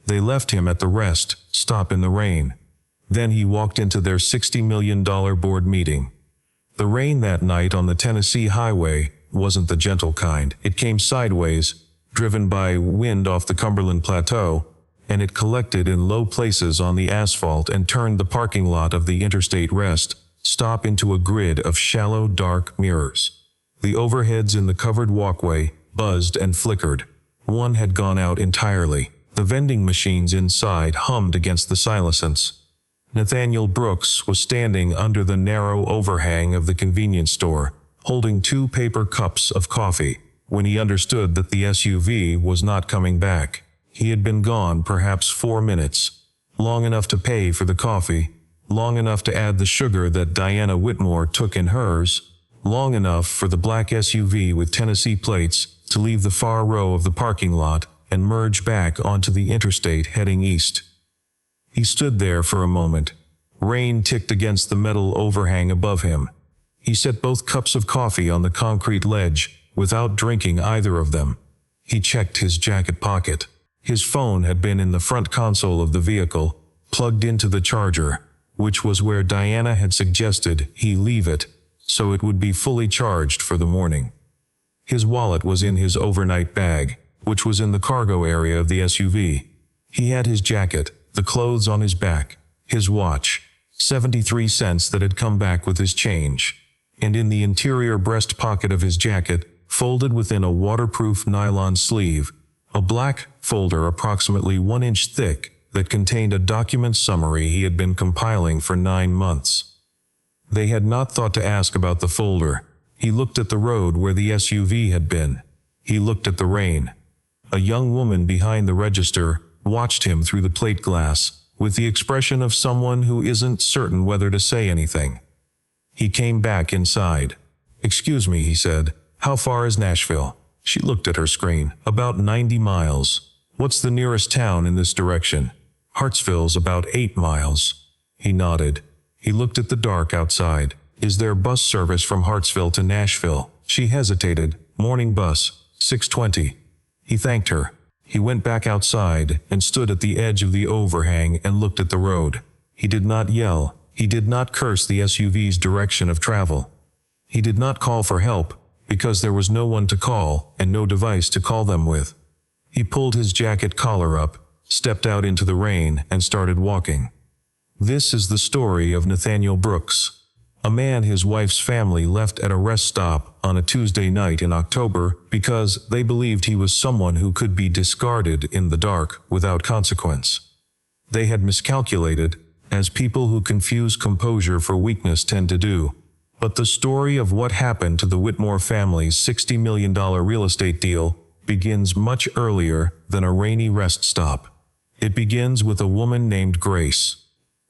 They left him at the rest stop in the rain. Then he walked into their $60 million board meeting. The rain that night on the Tennessee highway wasn't the gentle kind. It came sideways, driven by wind off the Cumberland Plateau, and it collected in low places on the asphalt and turned the parking lot of the interstate rest stop into a grid of shallow, dark mirrors. The overheads in the covered walkway buzzed and flickered. One had gone out entirely. The vending machines inside hummed against the silencers. Nathaniel Brooks was standing under the narrow overhang of the convenience store, holding 2 paper cups of coffee, when he understood that the SUV was not coming back. He had been gone perhaps 4 minutes, long enough to pay for the coffee, long enough to add the sugar that Diana Whitmore took in hers, long enough for the black SUV with Tennessee plates to leave the far row of the parking lot and merge back onto the interstate heading east. He stood there for a moment. Rain ticked against the metal overhang above him. He set both cups of coffee on the concrete ledge, without drinking either of them. He checked his jacket pocket. His phone had been in the front console of the vehicle, plugged into the charger, which was where Diana had suggested he leave it, so it would be fully charged for the morning. His wallet was in his overnight bag, which was in the cargo area of the SUV. He had his jacket, the clothes on his back, his watch, 73 cents that had come back with his change, and in the interior breast pocket of his jacket, folded within a waterproof nylon sleeve, a black folder approximately 1 inch thick that contained a document summary he had been compiling for 9 months. They had not thought to ask about the folder. He looked at the road where the SUV had been. He looked at the rain. A young woman behind the register watched him through the plate glass, with the expression of someone who isn't certain whether to say anything. He came back inside. "Excuse me," he said. "How far is Nashville?" She looked at her screen. "About 90 miles. What's the nearest town in this direction?" "Hartsville's about 8 miles. He nodded. He looked at the dark outside. "Is there bus service from Hartsville to Nashville?" She hesitated. "Morning bus, 6:20. He thanked her. He went back outside and stood at the edge of the overhang and looked at the road. He did not yell. He did not curse the SUV's direction of travel. He did not call for help, because there was no one to call and no device to call them with. He pulled his jacket collar up, stepped out into the rain, and started walking. This is the story of Nathaniel Brooks, a man his wife's family left at a rest stop on a Tuesday night in October because they believed he was someone who could be discarded in the dark without consequence. They had miscalculated, as people who confuse composure for weakness tend to do. But the story of what happened to the Whitmore family's $60 million real estate deal begins much earlier than a rainy rest stop. It begins with a woman named Grace.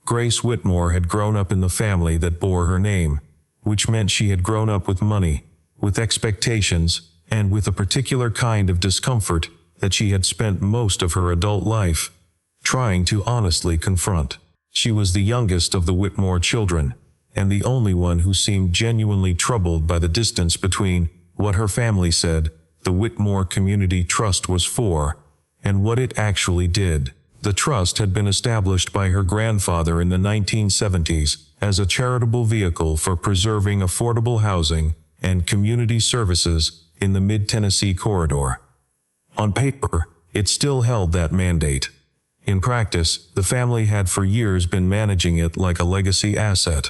Grace Whitmore had grown up in the family that bore her name, which meant she had grown up with money, with expectations, and with a particular kind of discomfort that she had spent most of her adult life trying to honestly confront. She was the youngest of the Whitmore children, and the only one who seemed genuinely troubled by the distance between what her family said the Whitmore Community Trust was for, and what it actually did. The trust had been established by her grandfather in the 1970s as a charitable vehicle for preserving affordable housing and community services in the Mid-Tennessee corridor. On paper, it still held that mandate. In practice, the family had for years been managing it like a legacy asset,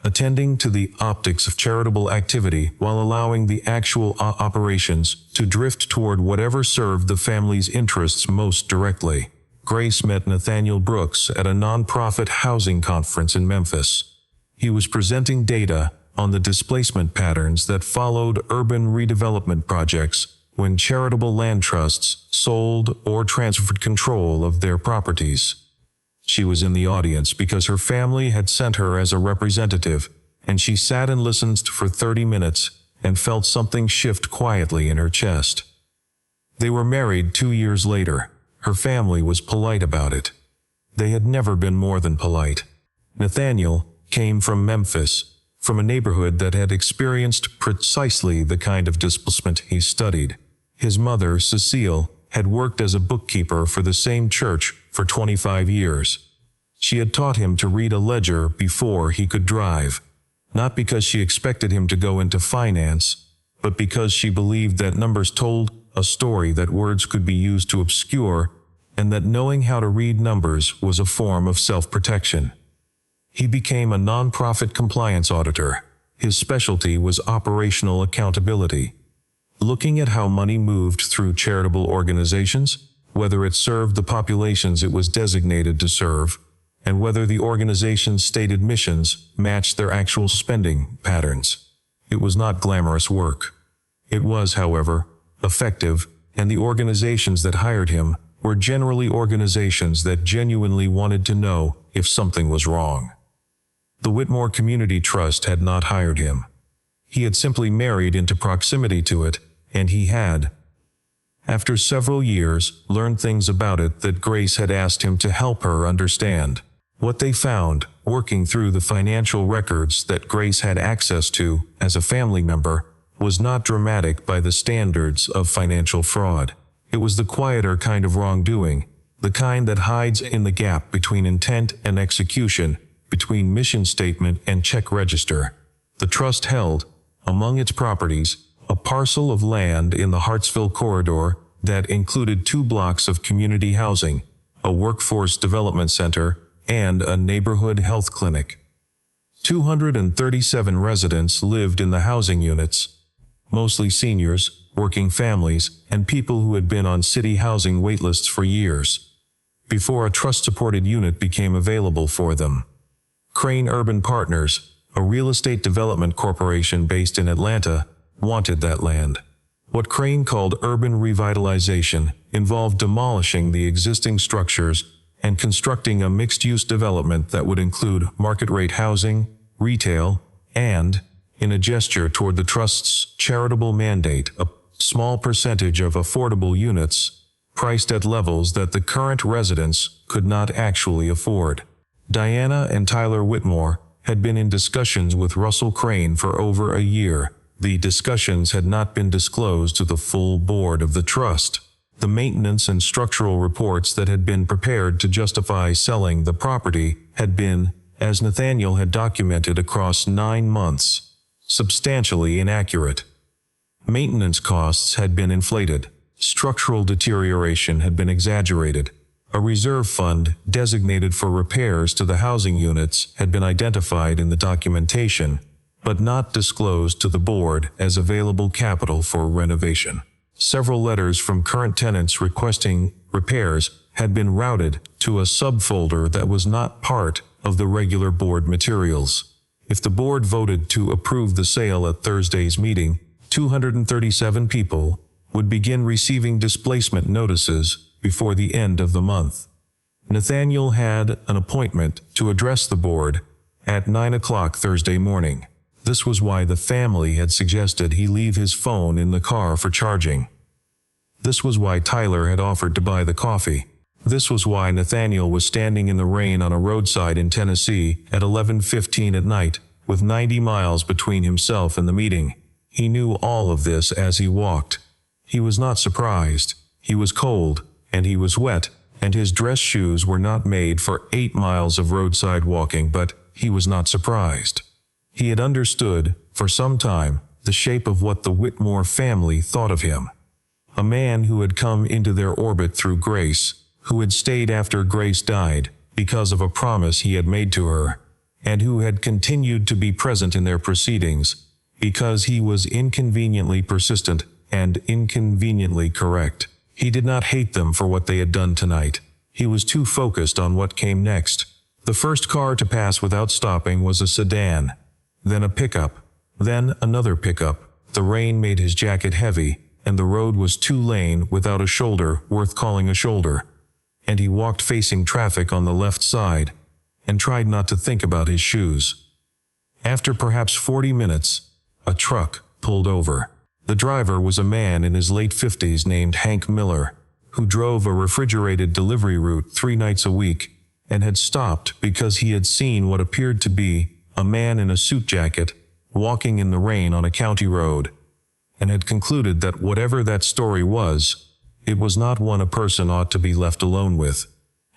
attending to the optics of charitable activity while allowing the actual operations to drift toward whatever served the family's interests most directly. Grace met Nathaniel Brooks at a nonprofit housing conference in Memphis. He was presenting data on the displacement patterns that followed urban redevelopment projects when charitable land trusts sold or transferred control of their properties. She was in the audience because her family had sent her as a representative, and she sat and listened for 30 minutes and felt something shift quietly in her chest. They were married 2 years later. Her family was polite about it. They had never been more than polite. Nathaniel came from Memphis, from a neighborhood that had experienced precisely the kind of displacement he studied. His mother, Cecile, had worked as a bookkeeper for the same church for 25 years. She had taught him to read a ledger before he could drive, not because she expected him to go into finance, but because she believed that numbers told a story that words could be used to obscure, and that knowing how to read numbers was a form of self-protection. He became a nonprofit compliance auditor. His specialty was operational accountability, looking at how money moved through charitable organizations, whether it served the populations it was designated to serve, and whether the organization's stated missions matched their actual spending patterns. It was not glamorous work. It was, however, effective, and the organizations that hired him were generally organizations that genuinely wanted to know if something was wrong. The Whitmore Community Trust had not hired him. He had simply married into proximity to it, and he had, after several years, learned things about it that Grace had asked him to help her understand. What they found, working through the financial records that Grace had access to as a family member, was not dramatic by the standards of financial fraud. It was the quieter kind of wrongdoing, the kind that hides in the gap between intent and execution, between mission statement and check register. The trust held, among its properties, a parcel of land in the Hartsville corridor that included 2 blocks of community housing, a workforce development center, and a neighborhood health clinic. 237 residents lived in the housing units, mostly seniors, working families, and people who had been on city housing waitlists for years, before a trust-supported unit became available for them. Crane Urban Partners, a real estate development corporation based in Atlanta, wanted that land. What Crane called urban revitalization involved demolishing the existing structures and constructing a mixed-use development that would include market-rate housing, retail, and, in a gesture toward the Trust's charitable mandate, a small percentage of affordable units, priced at levels that the current residents could not actually afford. Diana and Tyler Whitmore had been in discussions with Russell Crane for over a year. The discussions had not been disclosed to the full board of the trust. The maintenance and structural reports that had been prepared to justify selling the property had been, as Nathaniel had documented across 9 months, substantially inaccurate. Maintenance costs had been inflated. Structural deterioration had been exaggerated. A reserve fund designated for repairs to the housing units had been identified in the documentation, but not disclosed to the board as available capital for renovation. Several letters from current tenants requesting repairs had been routed to a subfolder that was not part of the regular board materials. If the board voted to approve the sale at Thursday's meeting, 237 people would begin receiving displacement notices before the end of the month. Nathaniel had an appointment to address the board at 9 o'clock Thursday morning. This was why the family had suggested he leave his phone in the car for charging. This was why Tyler had offered to buy the coffee. This was why Nathaniel was standing in the rain on a roadside in Tennessee at 11:15 at night, with 90 miles between himself and the meeting. He knew all of this as he walked. He was not surprised. He was cold, and he was wet, and his dress shoes were not made for 8 miles of roadside walking, but he was not surprised. He had understood, for some time, the shape of what the Whitmore family thought of him. A man who had come into their orbit through Grace, who had stayed after Grace died because of a promise he had made to her, and who had continued to be present in their proceedings because he was inconveniently persistent and inconveniently correct. He did not hate them for what they had done tonight. He was too focused on what came next. The first car to pass without stopping was a sedan, then a pickup, then another pickup. The rain made his jacket heavy, and the road was 2-lane without a shoulder worth calling a shoulder, and he walked facing traffic on the left side, and tried not to think about his shoes. After perhaps 40 minutes, a truck pulled over. The driver was a man in his late 50s named Hank Miller, who drove a refrigerated delivery route 3 nights a week, and had stopped because he had seen what appeared to be a man in a suit jacket walking in the rain on a county road, and had concluded that whatever that story was, It was not one a person ought to be left alone with.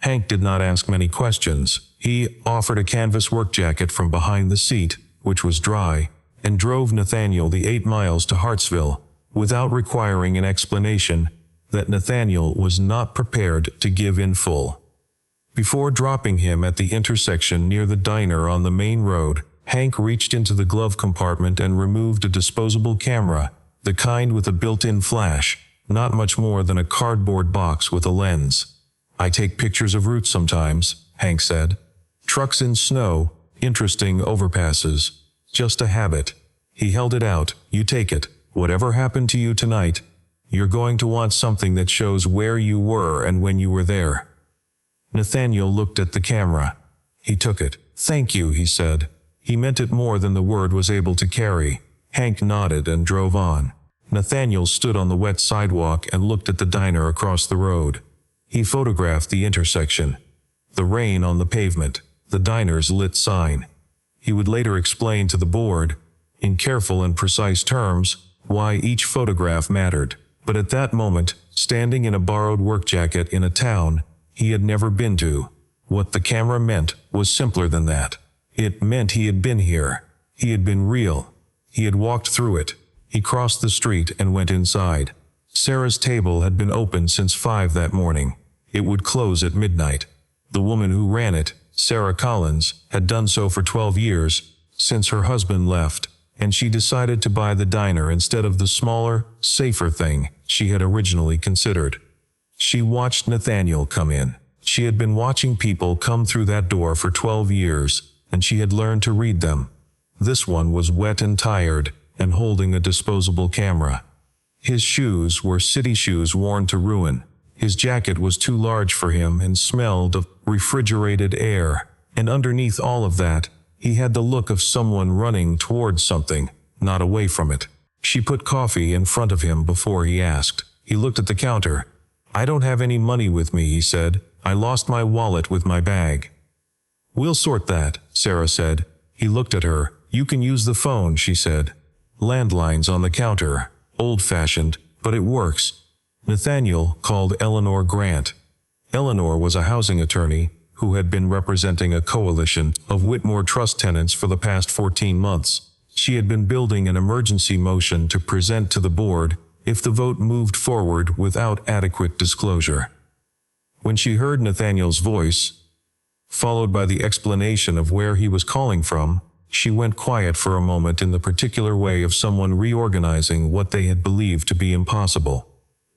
Hank did not ask many questions. He offered a canvas work jacket from behind the seat, which was dry, and drove Nathaniel the 8 miles to Hartsville, without requiring an explanation that Nathaniel was not prepared to give in full. Before dropping him at the intersection near the diner on the main road, Hank reached into the glove compartment and removed a disposable camera, the kind with a built-in flash, not much more than a cardboard box with a lens. "I take pictures of routes sometimes," Hank said. "Trucks in snow, interesting overpasses. Just a habit." He held it out. "You take it. Whatever happened to you tonight, you're going to want something that shows where you were and when you were there." Nathaniel looked at the camera. He took it. "Thank you," he said. He meant it more than the word was able to carry. Hank nodded and drove on. Nathaniel stood on the wet sidewalk and looked at the diner across the road. He photographed the intersection, the rain on the pavement, the diner's lit sign. He would later explain to the board, in careful and precise terms, why each photograph mattered. But at that moment, standing in a borrowed work jacket in a town he had never been to, what the camera meant was simpler than that. It meant he had been here. He had been real. He had walked through it. He crossed the street and went inside. Sarah's table had been open since 5 that morning. It would close at midnight. The woman who ran it, Sarah Collins, had done so for 12 years, since her husband left, and she decided to buy the diner instead of the smaller, safer thing she had originally considered. She watched Nathaniel come in. She had been watching people come through that door for 12 years, and she had learned to read them. This one was wet and tired, and holding a disposable camera. His shoes were city shoes worn to ruin. His jacket was too large for him and smelled of refrigerated air, and underneath all of that, he had the look of someone running towards something, not away from it. She put coffee in front of him before he asked. He looked at the counter. "I don't have any money with me," he said. "I lost my wallet with my bag." "We'll sort that," Sarah said. He looked at her. "You can use the phone," she said. "Landline's on the counter. Old-fashioned, but it works." Nathaniel called Eleanor Grant. Eleanor was a housing attorney who had been representing a coalition of Whitmore Trust tenants for the past 14 months. She had been building an emergency motion to present to the board if the vote moved forward without adequate disclosure. When she heard Nathaniel's voice, followed by the explanation of where he was calling from, she went quiet for a moment in the particular way of someone reorganizing what they had believed to be impossible.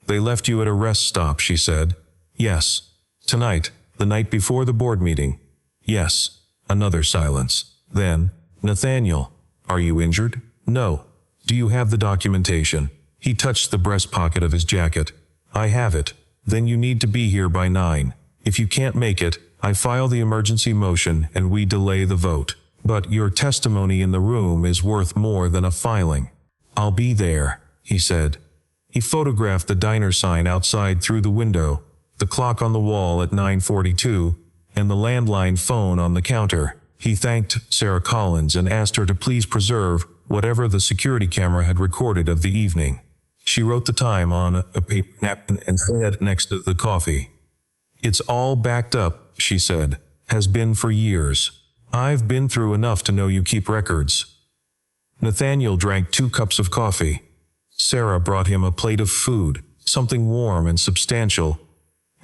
"They left you at a rest stop," she said. "Yes." "Tonight, the night before the board meeting?" "Yes." Another silence. Then, "Nathaniel, are you injured?" "No." "Do you have the documentation?" He touched the breast pocket of his jacket. "I have it." "Then you need to be here by 9. If you can't make it, I file the emergency motion and we delay the vote. But your testimony in the room is worth more than a filing." "I'll be there," he said. He photographed the diner sign outside through the window, the clock on the wall at 9:42, and the landline phone on the counter. He thanked Sarah Collins and asked her to please preserve whatever the security camera had recorded of the evening. She wrote the time on a paper napkin and set it next to the coffee. "It's all backed up," she said. "Has been for years. I've been through enough to know you keep records." Nathaniel drank 2 cups of coffee. Sarah brought him a plate of food, something warm and substantial,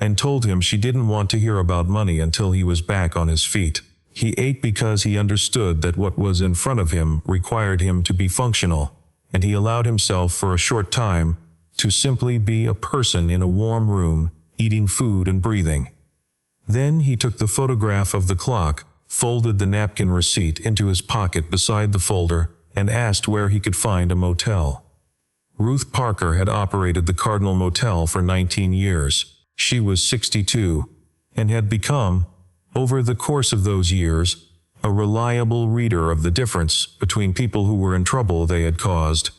and told him she didn't want to hear about money until he was back on his feet. He ate because he understood that what was in front of him required him to be functional, and he allowed himself for a short time to simply be a person in a warm room, eating food and breathing. Then he took the photograph of the clock, folded the napkin receipt into his pocket beside the folder, and asked where he could find a motel. Ruth Parker had operated the Cardinal Motel for 19 years. She was 62, and had become, over the course of those years, a reliable reader of the difference between people who were in trouble they had caused,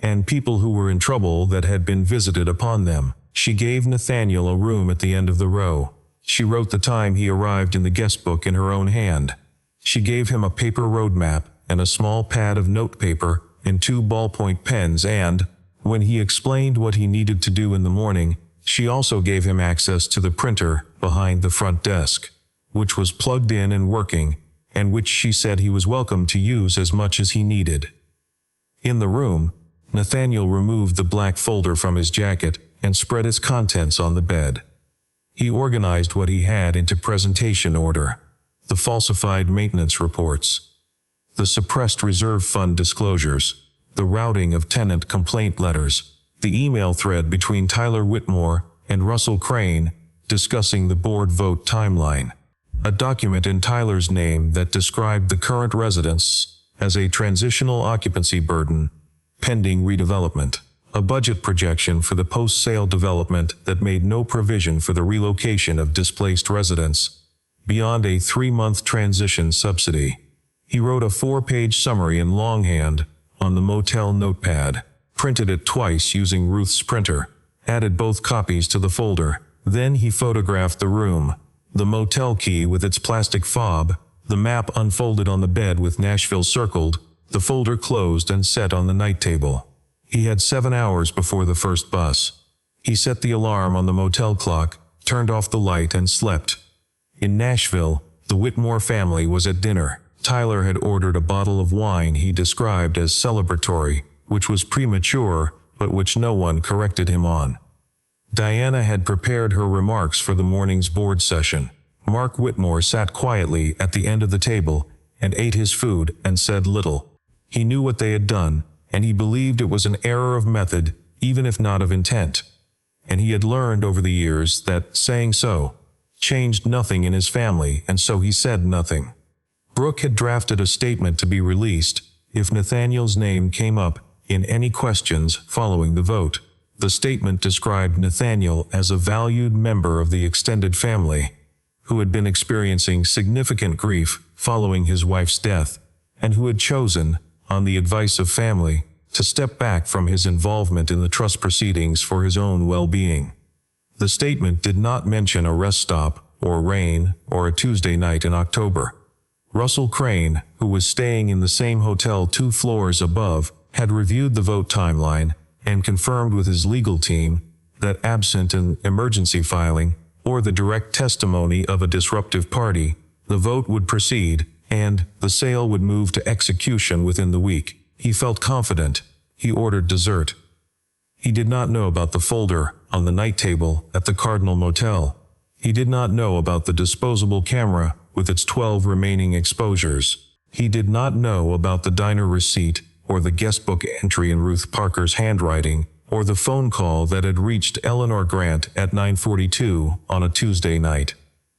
and people who were in trouble that had been visited upon them. She gave Nathaniel a room at the end of the row. She wrote the time he arrived in the guest book in her own hand. She gave him a paper road map and a small pad of notepaper and 2 ballpoint pens and, when he explained what he needed to do in the morning, She also gave him access to the printer behind the front desk, which was plugged in and working, and which she said he was welcome to use as much as he needed. In the room, Nathaniel removed the black folder from his jacket and spread its contents on the bed. He organized what he had into presentation order: the falsified maintenance reports, the suppressed reserve fund disclosures, the routing of tenant complaint letters, the email thread between Tyler Whitmore and Russell Crane discussing the board vote timeline, a document in Tyler's name that described the current residence as a transitional occupancy burden pending redevelopment, a budget projection for the post-sale development that made no provision for the relocation of displaced residents beyond a 3-month transition subsidy. He wrote a 4-page summary in longhand on the motel notepad, printed it twice using Ruth's printer, added both copies to the folder. Then he photographed the room, the motel key with its plastic fob, the map unfolded on the bed with Nashville circled, the folder closed and set on the night table. He had 7 hours before the first bus. He set the alarm on the motel clock, turned off the light and slept. In Nashville, the Whitmore family was at dinner. Tyler had ordered a bottle of wine he described as celebratory, which was premature, but which no one corrected him on. Diana had prepared her remarks for the morning's board session. Mark Whitmore sat quietly at the end of the table and ate his food and said little. He knew what they had done, and he believed it was an error of method, even if not of intent. And he had learned over the years that saying so changed nothing in his family, and so he said nothing. Brooke had drafted a statement to be released if Nathaniel's name came up in any questions following the vote. The statement described Nathaniel as a valued member of the extended family, who had been experiencing significant grief following his wife's death, and who had chosen, on the advice of family, to step back from his involvement in the trust proceedings for his own well-being. The statement did not mention a rest stop, or rain, or a Tuesday night in October. Russell Crane, who was staying in the same hotel 2 floors above, had reviewed the vote timeline and confirmed with his legal team that absent an emergency filing or the direct testimony of a disruptive party, the vote would proceed and the sale would move to execution within the week. He felt confident. He ordered dessert. He did not know about the folder on the night table at the Cardinal Motel. He did not know about the disposable camera with its 12 remaining exposures. He did not know about the diner receipt or the guestbook entry in Ruth Parker's handwriting, or the phone call that had reached Eleanor Grant at 9:42 on a Tuesday night.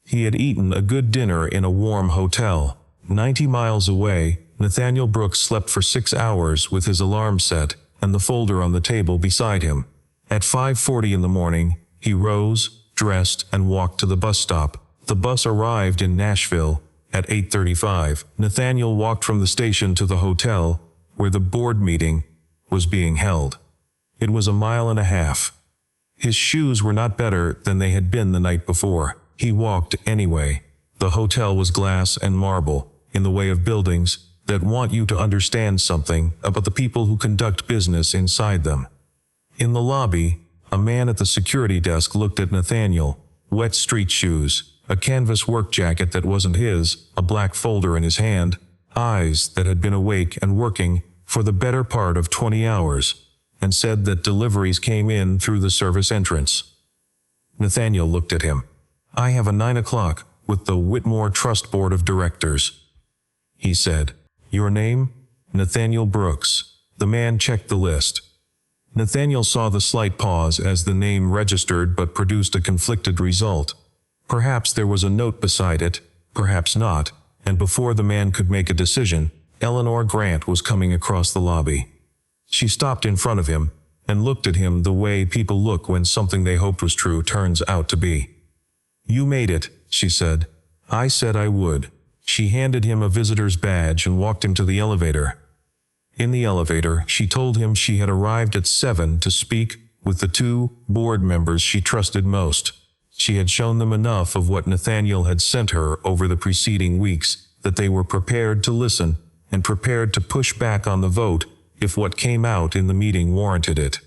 He had eaten a good dinner in a warm hotel. 90 miles away, Nathaniel Brooks slept for 6 hours with his alarm set and the folder on the table beside him. At 5:40 in the morning, he rose, dressed, and walked to the bus stop. The bus arrived in Nashville at 8:35. Nathaniel walked from the station to the hotel, where the board meeting was being held. It was a mile and a half. His shoes were not better than they had been the night before. He walked anyway. The hotel was glass and marble, in the way of buildings that want you to understand something about the people who conduct business inside them. In the lobby, a man at the security desk looked at Nathaniel. Wet street shoes, a canvas work jacket that wasn't his, a black folder in his hand, eyes that had been awake and working for the better part of 20 hours, and said that deliveries came in through the service entrance. Nathaniel looked at him. "I have a 9 o'clock with the Whitmore Trust Board of Directors," he said. "Your name?" "Nathaniel Brooks." The man checked the list. Nathaniel saw the slight pause as the name registered but produced a conflicted result. Perhaps there was a note beside it, perhaps not, and before the man could make a decision, Eleanor Grant was coming across the lobby. She stopped in front of him and looked at him the way people look when something they hoped was true turns out to be. "You made it," she said. "I said I would." She handed him a visitor's badge and walked him to the elevator. In the elevator, she told him she had arrived at 7 to speak with the 2 board members she trusted most. She had shown them enough of what Nathaniel had sent her over the preceding weeks that they were prepared to listen and prepared to push back on the vote if what came out in the meeting warranted it.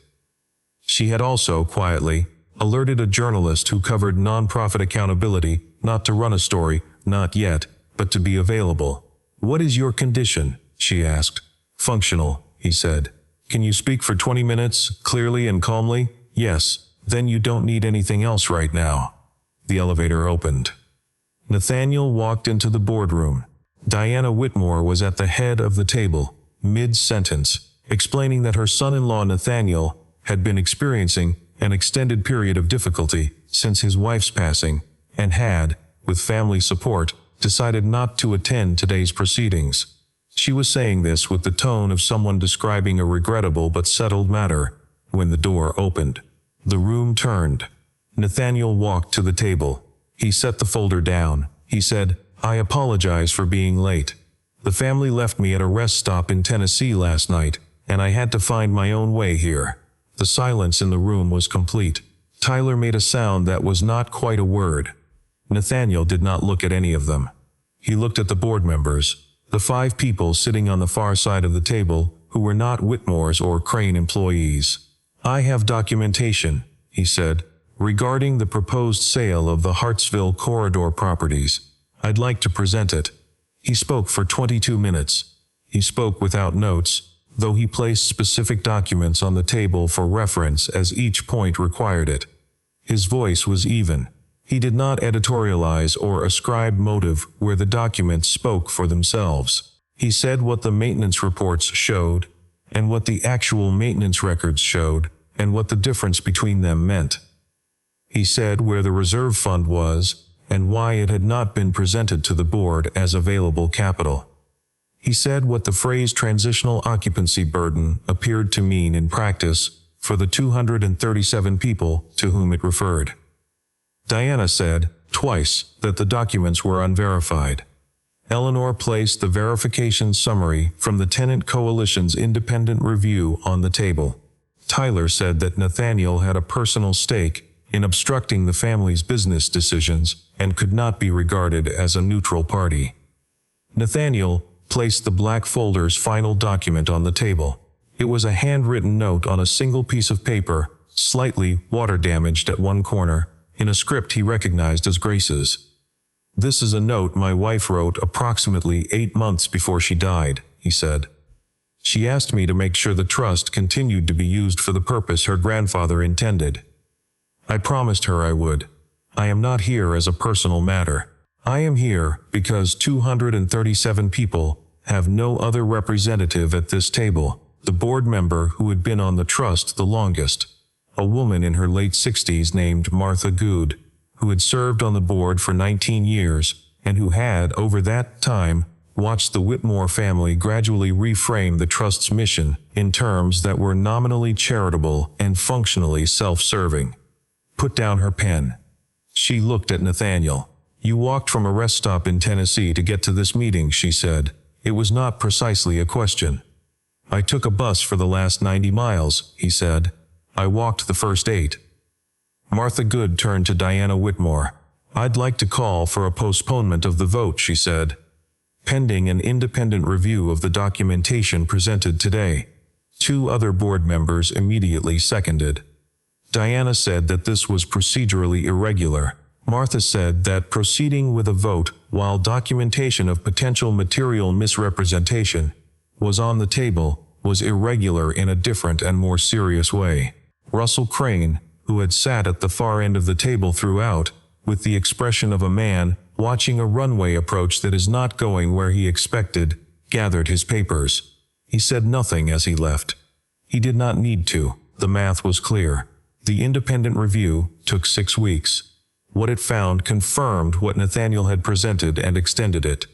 She had also, quietly, Alerted a journalist who covered nonprofit accountability, not to run a story, not yet, but to be available. "What is your condition?" she asked. "Functional," he said. "Can you speak for 20 minutes, clearly and calmly?" "Yes." "Then you don't need anything else right now." The elevator opened. Nathaniel walked into the boardroom. Diana Whitmore was at the head of the table, mid-sentence, explaining that her son-in-law Nathaniel had been experiencing an extended period of difficulty since his wife's passing, and had, with family support, decided not to attend today's proceedings. She was saying this with the tone of someone describing a regrettable but settled matter. When the door opened, the room turned. Nathaniel walked to the table. He set the folder down. He said, "I apologize for being late. The family left me at a rest stop in Tennessee last night, and I had to find my own way here." The silence in the room was complete. Tyler made a sound that was not quite a word. Nathaniel did not look at any of them. He looked at the board members, the 5 people sitting on the far side of the table who were not Whitmore's or Crane employees. "I have documentation," he said, "regarding the proposed sale of the Hartsville corridor properties. I'd like to present it." He spoke for 22 minutes. He spoke without notes, though he placed specific documents on the table for reference as each point required it. His voice was even. He did not editorialize or ascribe motive where the documents spoke for themselves. He said what the maintenance reports showed, and what the actual maintenance records showed, and what the difference between them meant. He said where the reserve fund was, and why it had not been presented to the board as available capital. He said what the phrase transitional occupancy burden appeared to mean in practice for the 237 people to whom it referred. Diana said, twice, that the documents were unverified. Eleanor placed the verification summary from the Tenant Coalition's independent review on the table. Tyler said that Nathaniel had a personal stake in obstructing the family's business decisions and could not be regarded as a neutral party. Nathaniel placed the black folder's final document on the table. It was a handwritten note on a single piece of paper, slightly water-damaged at one corner, in a script he recognized as Grace's. "This is a note my wife wrote approximately 8 months before she died," he said. "She asked me to make sure the trust continued to be used for the purpose her grandfather intended. I promised her I would. I am not here as a personal matter. I am here because 237 people have no other representative at this table." The board member who had been on the trust the longest, a woman in her late 60s named Martha Good, who had served on the board for 19 years, and who had, over that time, watched the Whitmore family gradually reframe the trust's mission in terms that were nominally charitable and functionally self-serving, put down her pen. She looked at Nathaniel. "You walked from a rest stop in Tennessee to get to this meeting," she said. "It was not precisely a question." "I took a bus for the last 90 miles, he said. "I walked the first 8. Martha Good turned to Diana Whitmore. "I'd like to call for a postponement of the vote," she said, "pending an independent review of the documentation presented today." 2 other board members immediately seconded. Diana said that this was procedurally irregular. Martha said that proceeding with a vote while documentation of potential material misrepresentation was on the table was irregular in a different and more serious way. Russell Crane, who had sat at the far end of the table throughout, with the expression of a man watching a runway approach that is not going where he expected, gathered his papers. He said nothing as he left. He did not need to. The math was clear. The independent review took 6 weeks. What it found confirmed what Nathaniel had presented and extended it.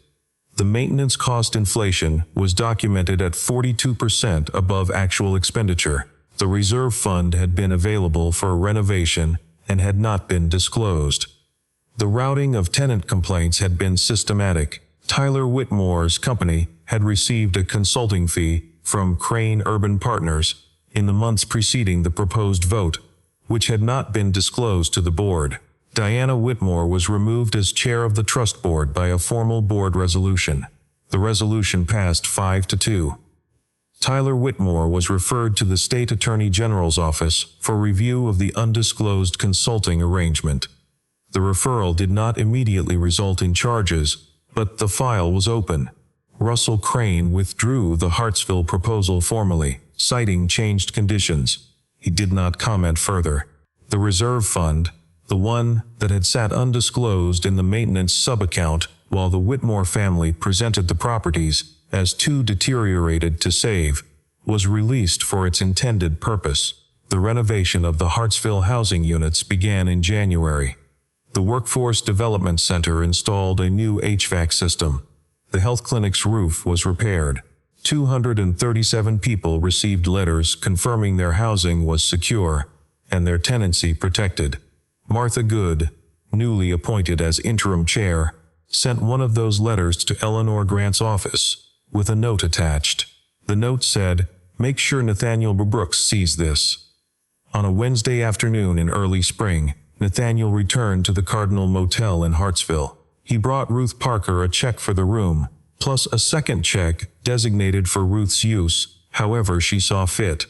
The maintenance cost inflation was documented at 42% above actual expenditure. The reserve fund had been available for renovation and had not been disclosed. The routing of tenant complaints had been systematic. Tyler Whitmore's company had received a consulting fee from Crane Urban Partners in the months preceding the proposed vote, which had not been disclosed to the board. Diana Whitmore was removed as chair of the trust board by a formal board resolution. The resolution passed 5-2. Tyler Whitmore was referred to the State Attorney General's office for review of the undisclosed consulting arrangement. The referral did not immediately result in charges, but the file was open. Russell Crane withdrew the Hartsville proposal formally, citing changed conditions. He did not comment further. The reserve fund, the one that had sat undisclosed in the maintenance sub-account while the Whitmore family presented the properties as too deteriorated to save, was released for its intended purpose. The renovation of the Hartsville housing units began in January. The Workforce Development Center installed a new HVAC system. The health clinic's roof was repaired. 237 people received letters confirming their housing was secure and their tenancy protected. Martha Good, newly appointed as interim chair, sent one of those letters to Eleanor Grant's office, with a note attached. The note said, "Make sure Nathaniel Brooks sees this." On a Wednesday afternoon in early spring, Nathaniel returned to the Cardinal Motel in Hartsville. He brought Ruth Parker a check for the room, plus a second check designated for Ruth's use, however she saw fit.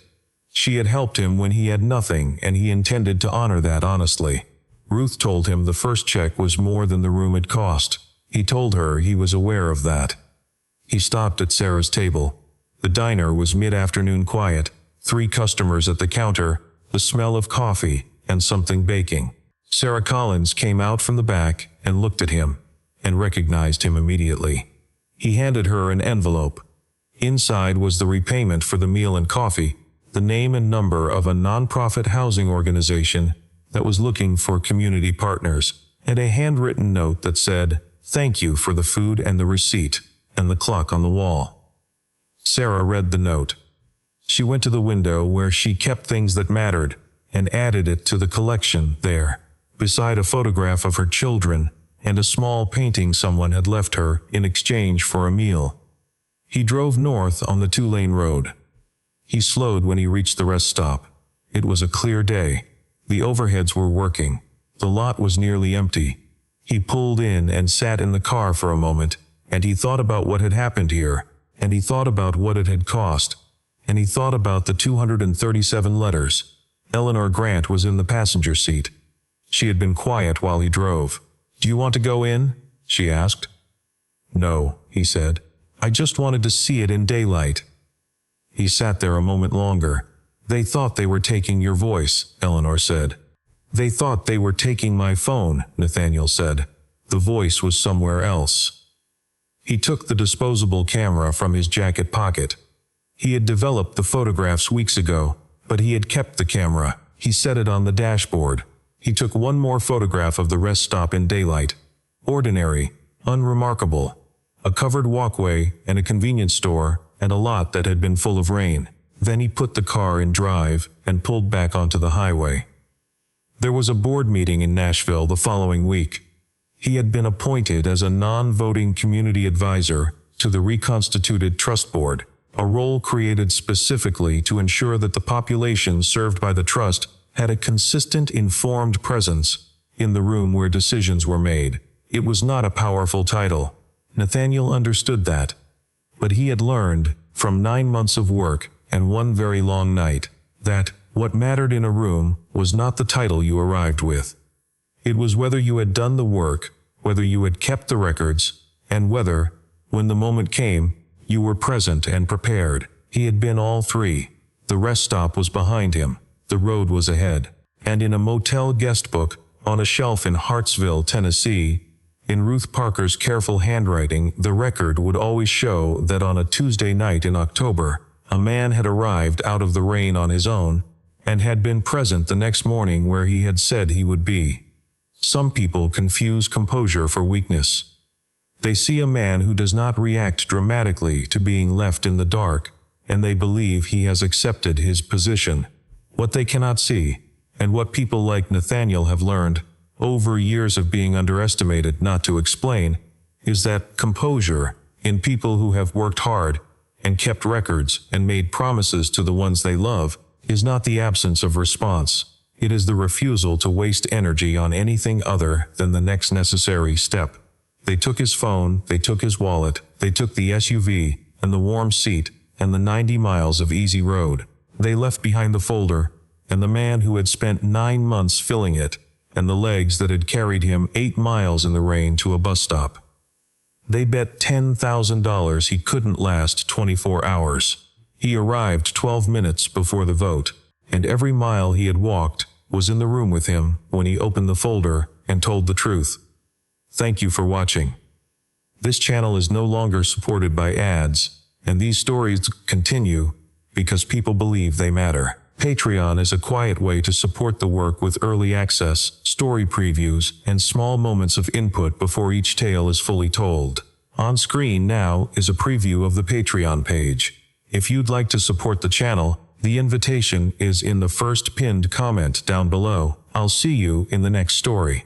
She had helped him when he had nothing, and he intended to honor that honestly. Ruth told him the first check was more than the room had cost. He told her he was aware of that. He stopped at Sarah's table. The diner was mid-afternoon quiet, 3 customers at the counter, the smell of coffee, and something baking. Sarah Collins came out from the back and looked at him, and recognized him immediately. He handed her an envelope. Inside was the repayment for the meal and coffee, the name and number of a nonprofit housing organization that was looking for community partners, and a handwritten note that said, "Thank you for the food," and the receipt, and the clock on the wall. Sarah read the note. She went to the window where she kept things that mattered, and added it to the collection there, beside a photograph of her children and a small painting someone had left her in exchange for a meal. He drove north on the 2-lane road. He slowed when he reached the rest stop. It was a clear day. The overheads were working. The lot was nearly empty. He pulled in and sat in the car for a moment, and he thought about what had happened here, and he thought about what it had cost, and he thought about the 237 letters. Eleanor Grant was in the passenger seat. She had been quiet while he drove. "Do you want to go in?" she asked. "No," he said. "I just wanted to see it in daylight." He sat there a moment longer. "They thought they were taking your voice," Eleanor said. "They thought they were taking my phone," Nathaniel said. The voice was somewhere else. He took the disposable camera from his jacket pocket. He had developed the photographs weeks ago, but he had kept the camera. He set it on the dashboard. He took one more photograph of the rest stop in daylight. Ordinary, unremarkable. A covered walkway and a convenience store and a lot that had been full of rain. Then he put the car in drive and pulled back onto the highway. There was a board meeting in Nashville the following week. He had been appointed as a non-voting community advisor to the reconstituted trust board, a role created specifically to ensure that the population served by the trust had a consistent, informed presence in the room where decisions were made. It was not a powerful title. Nathaniel understood that. But he had learned, from 9 months of work and one very long night, that what mattered in a room was not the title you arrived with. It was whether you had done the work, whether you had kept the records, and whether, when the moment came, you were present and prepared. He had been all 3. The rest stop was behind him. The road was ahead. And in a motel guest book, on a shelf in Hartsville, Tennessee, in Ruth Parker's careful handwriting, the record would always show that on a Tuesday night in October, a man had arrived out of the rain on his own, and had been present the next morning where he had said he would be. Some people confuse composure for weakness. They see a man who does not react dramatically to being left in the dark, and they believe he has accepted his position. What they cannot see, and what people like Nathaniel have learned, over years of being underestimated not to explain, is that composure, in people who have worked hard, and kept records, and made promises to the ones they love, is not the absence of response. It is the refusal to waste energy on anything other than the next necessary step. They took his phone, they took his wallet, they took the SUV, and the warm seat, and the 90 miles of easy road. They left behind the folder, and the man who had spent 9 months filling it, and the legs that had carried him 8 miles in the rain to a bus stop. They bet $10,000 he couldn't last 24 hours. He arrived 12 minutes before the vote, and every mile he had walked was in the room with him when he opened the folder and told the truth. Thank you for watching. This channel is no longer supported by ads, and these stories continue because people believe they matter. Patreon is a quiet way to support the work with early access, story previews, and small moments of input before each tale is fully told. On screen now is a preview of the Patreon page. If you'd like to support the channel, the invitation is in the first pinned comment down below. I'll see you in the next story.